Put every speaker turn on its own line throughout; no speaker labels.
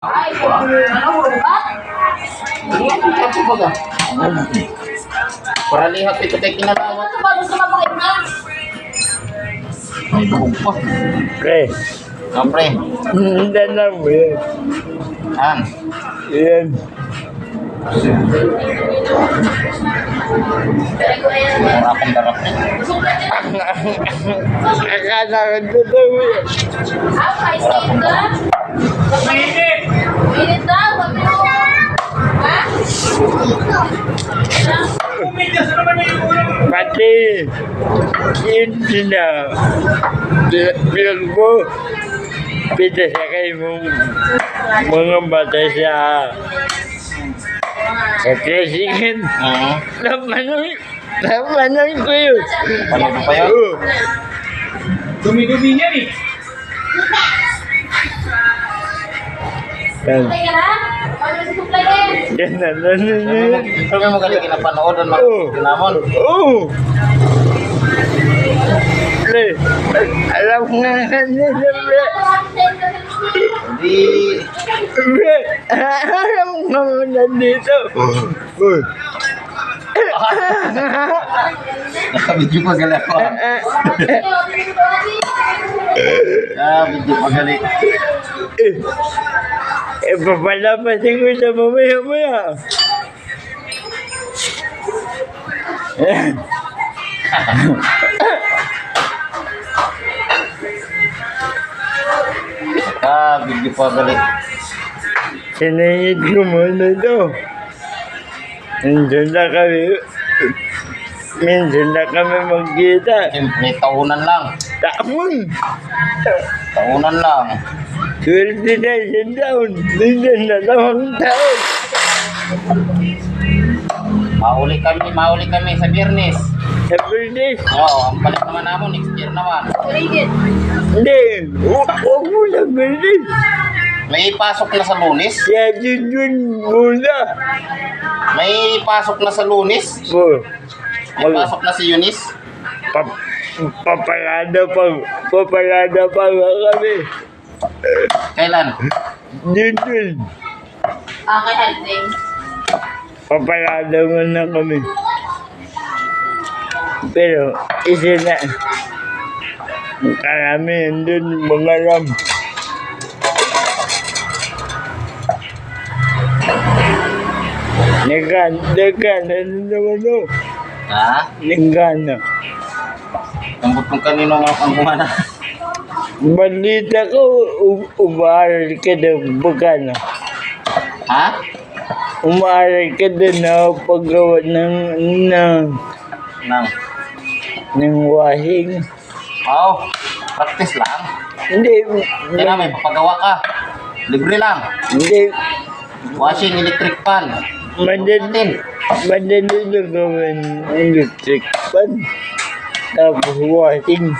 Ay, ano mo ba?
Para lihat ito kay kinalawat.
Ano ba gusto mapakit na?
Ay, buhog pa.
Pre,
Siyempre.
hindi na mo yan.
Yan.
Yan.
Darap niya.
Akala ko dito mo yan.
Ah, ice cream ka? Minit daw, wag mo. Ha?
Pati, yun sila. Bilang mo, pinasakay mong mga bata sa tricycle. Labanan ko yun.
Panood pa yun?
Oo.
Dumi-dumi niya eh.
Yan.
Suplay ka na? Ano si suplay ka?
Ganun.
Ito may magaling kinapanood ang mga
Oo.
ginamon.
Oo. Pre, alam ko nga kanina, pre.
Hindi.
Pre, alam ko nga nandito. Uy.
Nakabidyo pa gali ako. Video pa gali.
Papalapasin ko sa mamaya-maya.
Video pa gali.
Sinayid ko muna ito. Minsan na kami magkita.
May taunan lang.
Taon.
Taunan lang.
29 taon. Minsan na lamang taon.
Mahuli kami sa Biyernes.
Sa Bernes.
Oo, ang balik naman namin next year naman.
Hindi. Huwag mo na Bernes.
May pasok na sa Lunes.
Kaya yun muna.
May pasok na sa Lunes. May pasok na si Eunice.
Papalada pa nga kami.
Kailan?
Yun.
Ah, kay Aldrin.
Papalada muna kami. Pero, isa na. Karami yun mga ram. Nagana, ano naman o?
Ha?
Nagana.
Ambot kung kanino ang kumana.
Balita ko, umaaral ka na bagana.
Ha?
Umaaral ka na na paggawa ng washing.
Oo. Practice lang.
Hindi,
Kaya may papagawa ka. Libre lang.
hindi,
Washing electric fan.
madali na gawin electric fan. Tapos washing.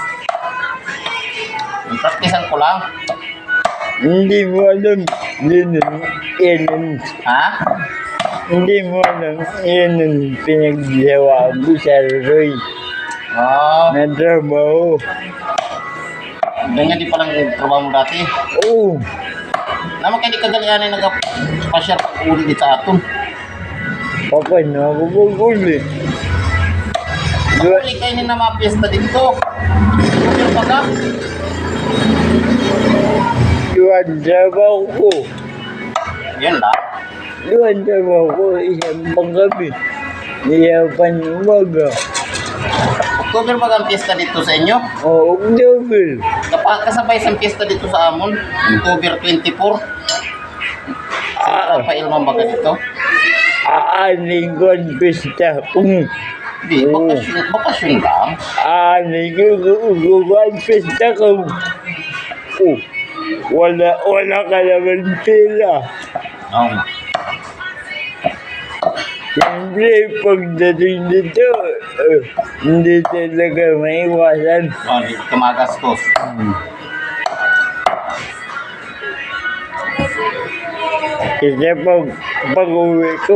Practicean ko lang.
Hindi mo alam, yun
Ha?
hindi mo alam, yun ang pinagjawa mo sa Roy
Oo.
na trabaho.
Ganyan di palang trabaho mo dati.
Oo,
Naman kayo di kagalian ay nagpa-share pag-uli dito sa aton.
papa na ako mag-uli.
Uli kayo na mga piyesta dito. Pero baga,
Yuan trabaho ko.
yun lang.
Yuan trabaho ko, isang panggabi. Iyapan umaga.
October ba ang piyesta dito sa inyo?
O, October.
Kapag kasabay sa piyesta dito sa Amon, October 24. Sa Ilmang baga dito.
Aaning ko ang pista.
Hindi, bakasyon lang.
Aaning ko ang pista ko. Wala ka naman pila.
Oo.
Siyempre, pagdating dito, hindi talaga maiwasan.
Oh, di ka magastos.
Kasi pag-uwi ko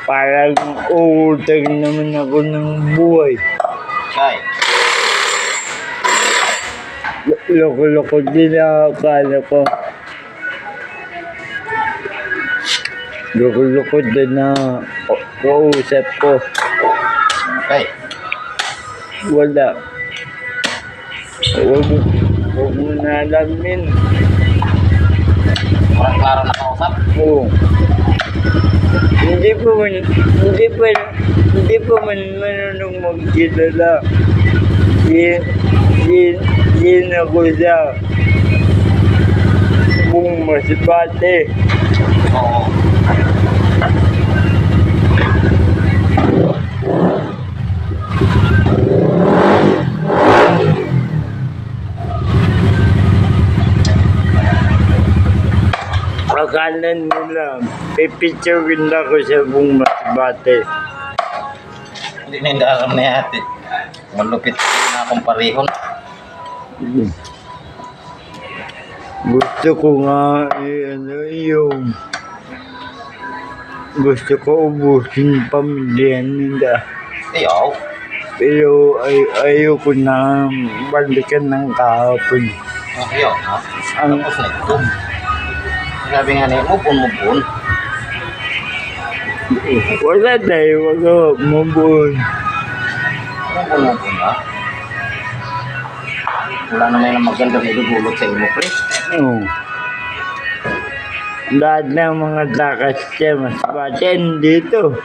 parang uutang naman ako ng buhay.
Kay,
loko-loko din ang akala ko. Loko-loko din na kausap ko.
Okay.
Wala. Huwag mo na alamin.
Parang klaro na kausap.
Oo. Hindi pa man marunong magkilala. Yan ako sa buong Masbate.
Oo.
Akala nila, pipicturein ako sa buong Masbate.
Hindi na hindi alam ni ate. Malupit na akong parehon.
Gusto ko nga, gusto ko ubusin pamilya nila.
Ayaw.
Pero ayoko na balikan ng kahapon.
Ayaw na.
Ang
Tapos na ito. Sabi nga niya, mupun.
wala tayo, wag mabuon.
Mupun na. Wala naman yung magandang idudulot sa imo, pre.
Oo. Lahat ng mga takas siya, Masbate, dito.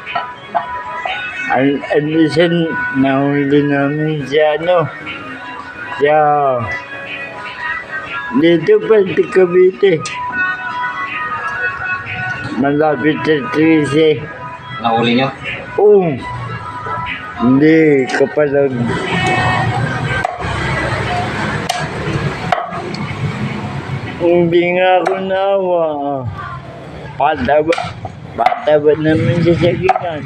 Alisan, nahuli namin siya, siya, dito pa sa Cavite. Malapit sa 13.
Nahuli nyo?
Oo. Hindi, kapalag. Hindi nga ako nawa. Bata ba naman sa sagingan?